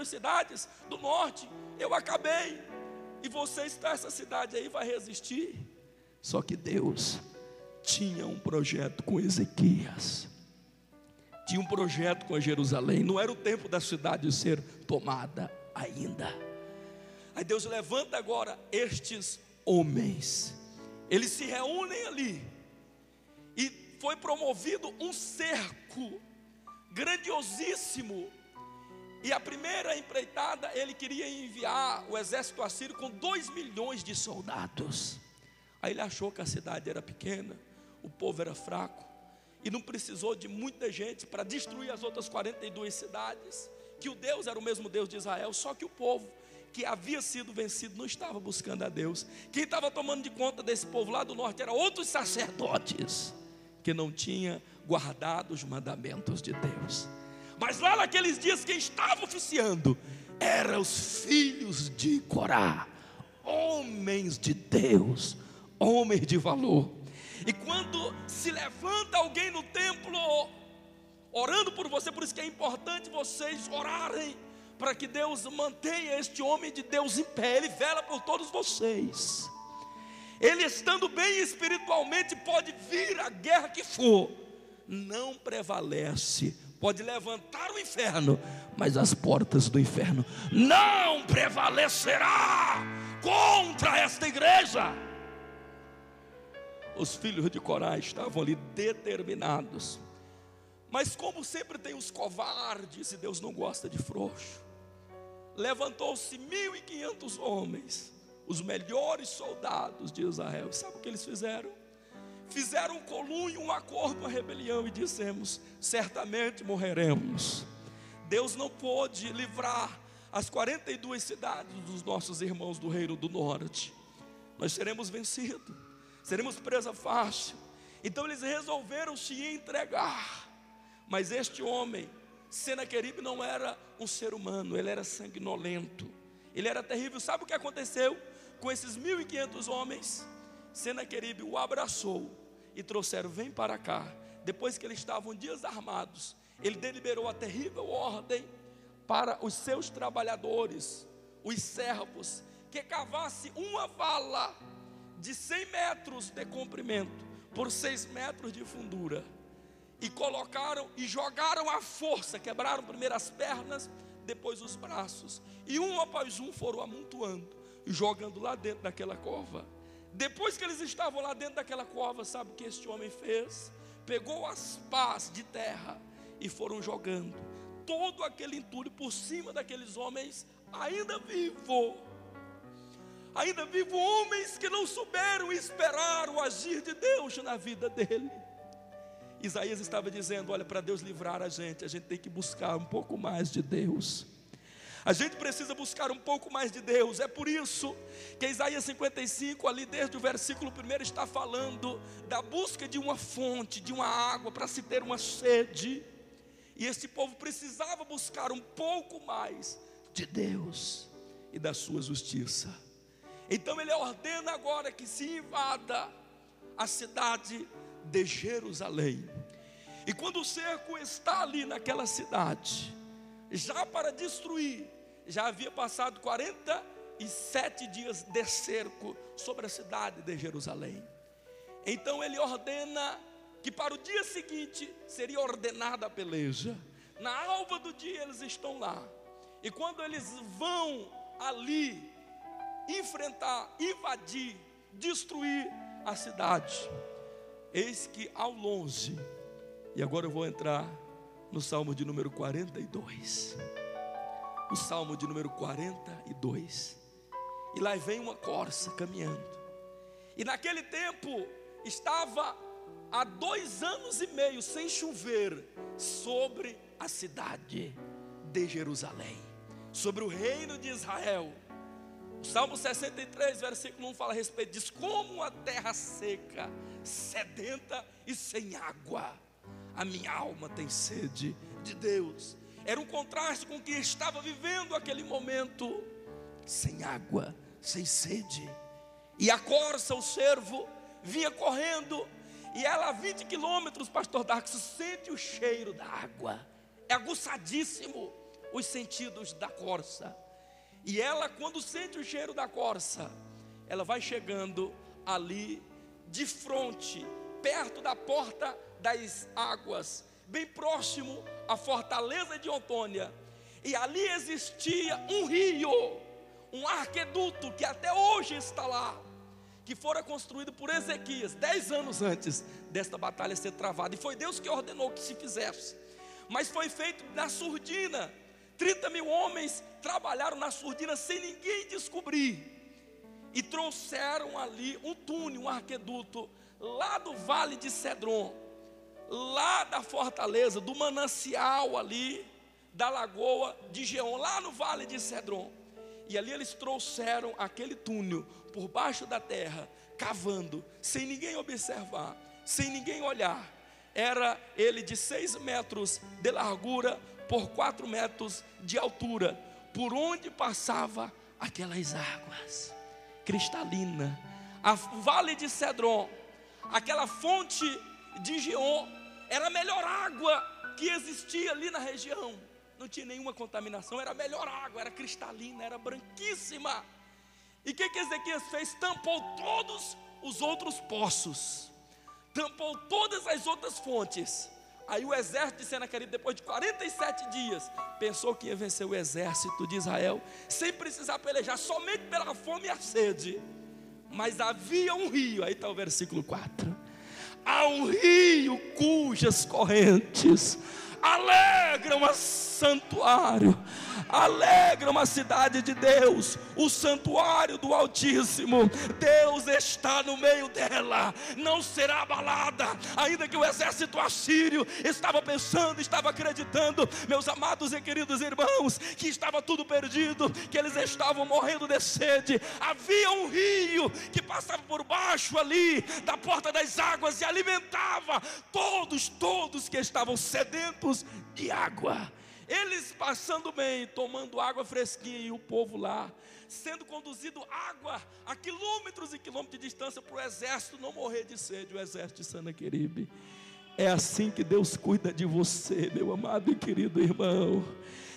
42 cidades do norte, eu acabei. E você está, essa cidade aí vai resistir? Só que Deus tinha um projeto com Ezequias, tinha um projeto com Jerusalém. Não era o tempo da cidade ser tomada ainda. Aí Deus levanta agora estes homens, eles se reúnem ali, e foi promovido um cerco grandiosíssimo. E a primeira empreitada, ele queria enviar o exército assírio com 2 milhões de soldados. Aí ele achou que a cidade era pequena, o povo era fraco, e não precisou de muita gente para destruir as outras 42 cidades, que o Deus era o mesmo Deus de Israel. Só que o povo que havia sido vencido não estava buscando a Deus. Quem estava tomando de conta desse povo lá do norte eram outros sacerdotes, que não tinham guardado os mandamentos de Deus. Mas lá naqueles dias, quem estava oficiando eram os filhos de Corá, homens de Deus, homens de valor. E quando se levanta alguém no templo orando por você, por isso que é importante vocês orarem, para que Deus mantenha este homem de Deus em pé. Ele vela por todos vocês. Ele, estando bem espiritualmente, pode vir a guerra que for, não prevalece. Pode levantar o inferno, mas as portas do inferno não prevalecerá contra esta igreja. Os filhos de Corá estavam ali determinados. Mas como sempre tem os covardes, e Deus não gosta de frouxo, levantou-se 1.500 homens, os melhores soldados de Israel. E sabe o que eles fizeram? Fizeram um colunho, um acordo, uma rebelião, e dissemos: certamente morreremos. Deus não pôde livrar as 42 cidades dos nossos irmãos do Reino do Norte. Nós seremos vencidos, seremos presa fácil. Então eles resolveram se entregar. Mas este homem, Senaqueribe, não era um ser humano, ele era sanguinolento, ele era terrível. Sabe o que aconteceu com esses 1.500 homens? Senaqueribe o abraçou e trouxeram: vem para cá. Depois que eles estavam desarmados, ele deliberou a terrível ordem para os seus trabalhadores, os servos, que cavasse uma vala de 100 metros de comprimento por 6 metros de fundura, e colocaram e jogaram à força. Quebraram primeiro as pernas, depois os braços, e um após um foram amontoando e jogando lá dentro daquela cova. Depois que eles estavam lá dentro daquela cova, sabe o que este homem fez? Pegou as pás de terra e foram jogando todo aquele entulho por cima daqueles homens ainda vivo. Ainda vivo, homens que não souberam esperar o agir de Deus na vida dele. Isaías estava dizendo: olha, para Deus livrar a gente tem que buscar um pouco mais de Deus. A gente precisa buscar um pouco mais de Deus. É por isso que Isaías 55, ali desde o versículo 1, está falando da busca de uma fonte, de uma água, para se ter uma sede. E este povo precisava buscar um pouco mais de Deus e da sua justiça. Então ele ordena agora que se invada a cidade de Jerusalém. E quando o cerco está ali naquela cidade, já para destruir, já havia passado 47 dias de cerco sobre a cidade de Jerusalém. Então ele ordena que para o dia seguinte seria ordenada a peleja. Na alva do dia eles estão lá, e quando eles vão ali enfrentar, invadir, destruir a cidade, eis que ao longe, e agora eu vou entrar no Salmo de número 42. O Salmo de número 42. E lá vem uma corça caminhando. E naquele tempo estava há 2 anos e meio sem chover sobre a cidade de Jerusalém, sobre o reino de Israel. O Salmo 63, versículo 1 fala a respeito disso: como a terra seca, sedenta e sem água, a minha alma tem sede de Deus. Era um contraste com o que estava vivendo aquele momento, sem água, sem sede. E a corça, o cervo, vinha correndo, e ela a 20 quilômetros, pastor Darkson, sente o cheiro da água. É aguçadíssimo os sentidos da corça. E ela, quando sente o cheiro da corça, ela vai chegando ali de frente, perto da porta das águas, bem próximo à fortaleza de Antônia. E ali existia um rio, um arqueduto que até hoje está lá, que fora construído por Ezequias 10 anos antes desta batalha ser travada. E foi Deus que ordenou que se fizesse. Mas foi feito na surdina. 30 mil homens trabalharam na surdina sem ninguém descobrir. E trouxeram ali um túnel, um arqueduto, lá do vale de Cedron, lá da fortaleza, do manancial ali, da lagoa de Geom, lá no vale de Cedron. E ali eles trouxeram aquele túnel por baixo da terra, cavando, sem ninguém observar, sem ninguém olhar. Era ele de 6 metros de largura por 4 metros de altura, por onde passava aquelas águas cristalina. O vale de Cedron, aquela fonte de Geom, era a melhor água que existia ali na região. Não tinha nenhuma contaminação, era a melhor água, era cristalina, era branquíssima. E o que Ezequias fez? Tampou todos os outros poços, tampou todas as outras fontes. Aí o exército de Senaqueribe, depois de 47 dias, pensou que ia vencer o exército de Israel, sem precisar pelejar, somente pela fome e a sede. Mas havia um rio, aí está o versículo 4. Há um rio cujas correntes alegram a santuário, alegram a cidade de Deus, o santuário do Altíssimo. Deus está no meio dela, não será abalada. Ainda que o exército assírio estava pensando, estava acreditando, meus amados e queridos irmãos, que estava tudo perdido, que eles estavam morrendo de sede. Havia um rio que passava por baixo ali da porta das águas e alimentava todos que estavam sedentos de água. Eles passando bem, tomando água fresquinha, e o povo lá sendo conduzido água a quilômetros e quilômetros de distância para o exército não morrer de sede, o exército de Senaqueribe. É assim que Deus cuida de você, meu amado e querido irmão.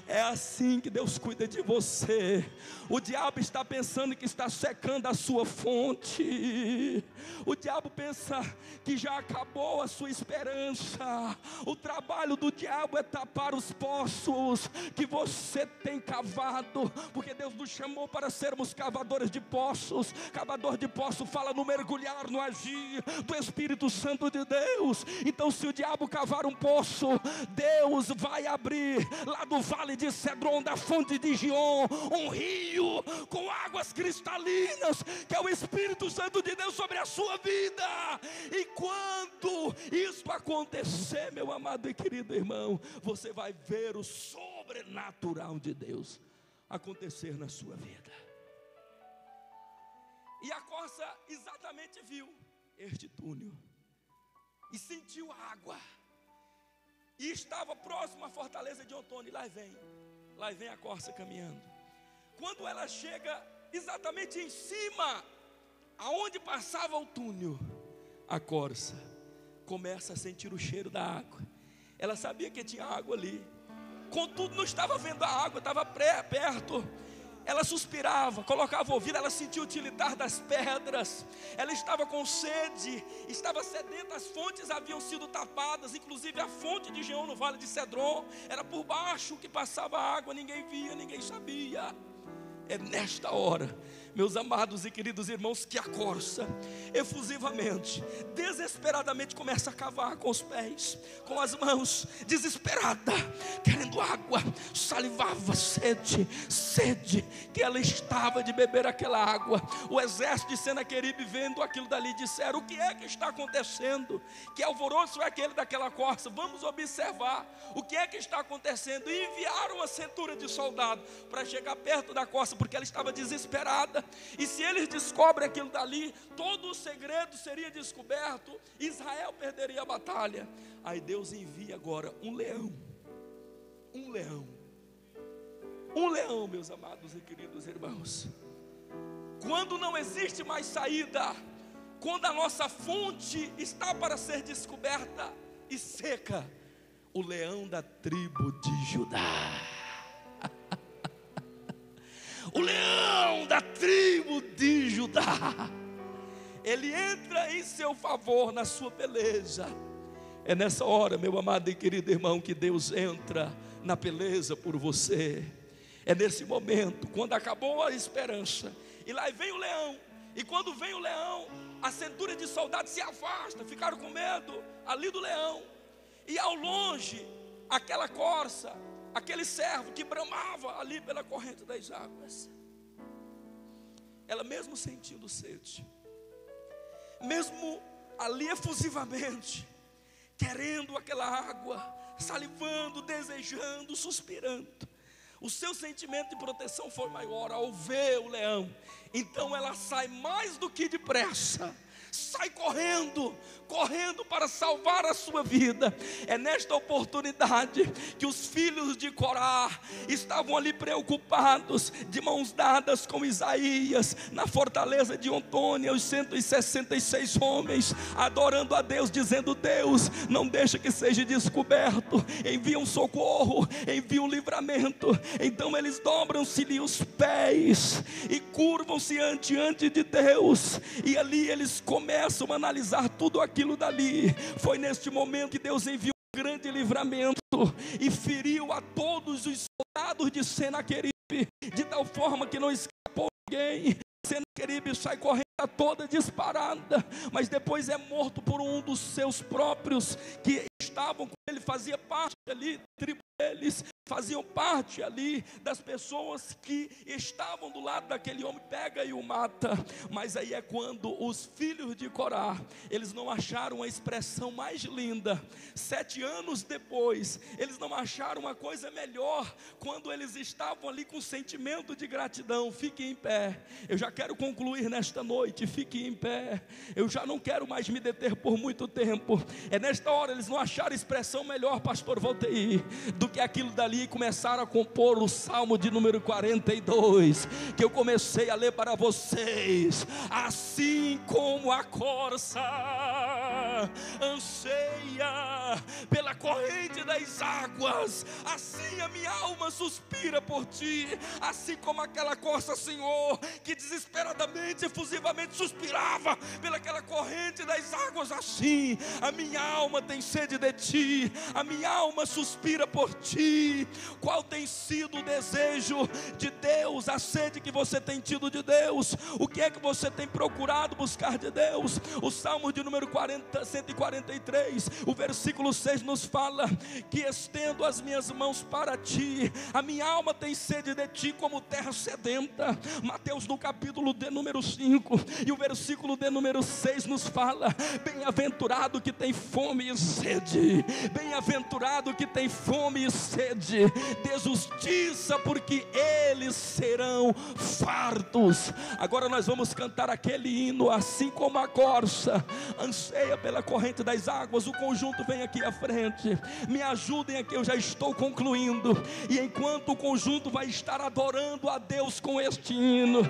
É assim que Deus cuida de você. O diabo está pensando que está secando a sua fonte. O diabo pensa que já acabou a sua esperança. O trabalho do diabo é tapar os poços que você tem cavado, porque Deus nos chamou para sermos cavadores de poços. Cavador de poço fala no mergulhar, no agir do Espírito Santo de Deus. Então, se o diabo cavar um poço, Deus vai abrir lá do vale de Cedron, da fonte de Geom, um rio com águas cristalinas, que é o Espírito Santo de Deus sobre a sua vida. E quando isso acontecer, meu amado e querido irmão, você vai ver o sobrenatural de Deus acontecer na sua vida. E a corça exatamente viu este túnel e sentiu a água, e estava próximo à fortaleza de Antônio. E lá vem a corça caminhando. Quando ela chega exatamente em cima, aonde passava o túnel, a corça começa a sentir o cheiro da água. Ela sabia que tinha água ali, contudo não estava vendo a água, estava perto. Ela suspirava, colocava o ouvido, ela sentia o tilitar das pedras. Ela estava com sede, estava sedenta, as fontes haviam sido tapadas, inclusive a fonte de Geom no vale de Cedron, era por baixo que passava a água, ninguém via, ninguém sabia. É nesta hora, meus amados e queridos irmãos, que a corça efusivamente, desesperadamente começa a cavar com os pés, com as mãos, desesperada, querendo água, salivava, sede, que ela estava de beber aquela água. O exército de Senaqueribe, vendo aquilo dali, disseram: o que é que está acontecendo? Que alvoroço é aquele daquela corça? Vamos observar o que é que está acontecendo. E enviaram uma centúria de soldados para chegar perto da corça, porque ela estava desesperada. E se eles descobrem aquilo dali, todo o segredo seria descoberto, Israel perderia a batalha. Aí Deus envia agora um leão, meus amados e queridos irmãos. Quando não existe mais saída, quando a nossa fonte está para ser descoberta e seca, o leão da tribo de Judá o leão da tribo de Judá. Ele entra em seu favor, na sua beleza. É nessa hora, meu amado e querido irmão, que Deus entra na beleza por você. É nesse momento, quando acabou a esperança, e lá vem o leão. E quando vem o leão, a centúria de soldados se afasta, ficaram com medo ali do leão. E ao longe, aquela corça, aquele servo que bramava ali pela corrente das águas, ela mesmo sentindo sede, mesmo ali efusivamente, querendo aquela água, salivando, desejando, suspirando, o seu sentimento de proteção foi maior ao ver o leão. Então ela sai mais do que depressa, sai correndo para salvar a sua vida. É nesta oportunidade que os filhos de Corá estavam ali preocupados, de mãos dadas com Isaías, na fortaleza de Ontônia, os 166 homens, adorando a Deus, dizendo: Deus, não deixa que seja descoberto, envia um socorro, envia um livramento. Então eles dobram-se-lhe os pés e curvam-se diante de Deus, e ali eles começam a analisar tudo aquilo dali. Foi neste momento que Deus enviou um grande livramento e feriu a todos os soldados de Senaqueribe, de tal forma que não escapou ninguém. Senaqueribe sai correndo toda disparada, mas depois é morto por um dos seus próprios que estavam com ele, fazia parte ali da tribo deles, faziam parte ali das pessoas que estavam do lado daquele homem, pega e o mata. Mas aí é quando os filhos de Corá, eles não acharam a expressão mais linda. 7 anos depois, eles não acharam uma coisa melhor, quando eles estavam ali com sentimento de gratidão. Fique em pé, eu já quero concluir nesta noite, fique em pé, eu já não quero mais me deter por muito tempo. É nesta hora, eles não acharam expressão melhor, pastor Voltaí, do que aquilo dali, e começaram a compor o Salmo de número 42, que eu comecei a ler para vocês. Assim como a corça anseia pela corrente das águas, assim a minha alma suspira por ti. Assim como aquela corça, Senhor, que desesperadamente, efusivamente suspirava pelaquela corrente das águas, assim a minha alma tem sede de ti, a minha alma suspira por ti. Qual tem sido o desejo de Deus, a sede que você tem tido de Deus? O que é que você tem procurado buscar de Deus? O Salmo de número 143, o versículo 6 nos fala que estendo as minhas mãos para ti, a minha alma tem sede de ti como terra sedenta. Mateus no capítulo de número 5 e o versículo de número 6 nos fala: bem-aventurado que tem fome e sede, bem-aventurado que tem fome e sede de justiça, porque eles serão fartos. Agora nós vamos cantar aquele hino, assim como a corça anseia pela corrente das águas. O conjunto vem aqui à frente, me ajudem aqui, eu já estou concluindo. E enquanto o conjunto vai estar adorando a Deus com este hino,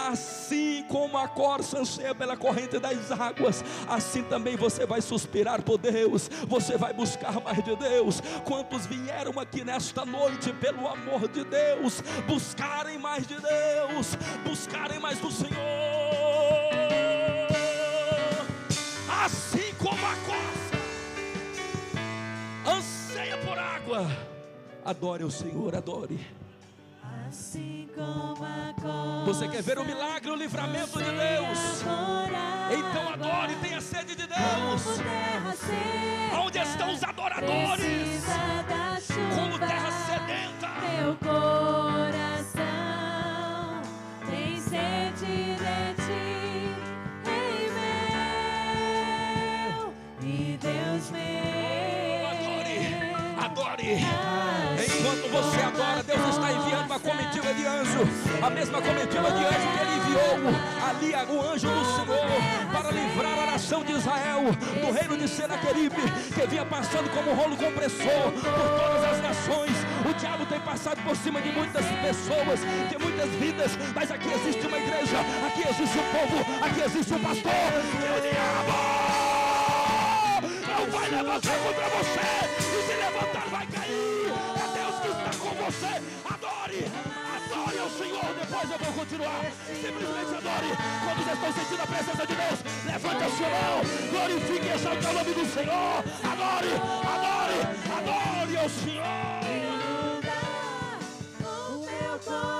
assim como a corça anseia pela corrente das águas, assim também você vai suspirar por Deus, você vai buscar mais de Deus. Quantos vieram aqui nesta noite pelo amor de Deus, buscarem mais de Deus, buscarem mais do Senhor? Assim como a corça anseia por água, adore o Senhor, adore. Assim como a corça. Você quer ver o milagre, o livramento de Deus? Então adore, tenha sede de Deus. Onde estão os adoradores? Como terra sedenta. Meu coração tem sede de ti, Rei meu e Deus meu. Adore. Enquanto você adora, Deus está enviando uma comitiva de anjos, a mesma comitiva de anjos que Ele enviou ali, o anjo do Senhor, para livrar a nação de Israel do reino de Senaqueribe, que vinha passando como rolo compressor por todas as nações. O diabo tem passado por cima de muitas pessoas, de muitas vidas, mas aqui existe uma igreja, aqui existe um povo, aqui existe um pastor. E o diabo não vai levantar contra você, e se levantar vai cair. É Deus que está com você. Adore ao Senhor depois. Mas eu vou continuar. Simplesmente adore. Quando já estão sentindo a presença de Deus, levante a sua mão, glorifique e exalte o nome do Senhor. Adore, adore, adore ao Senhor. O meu coração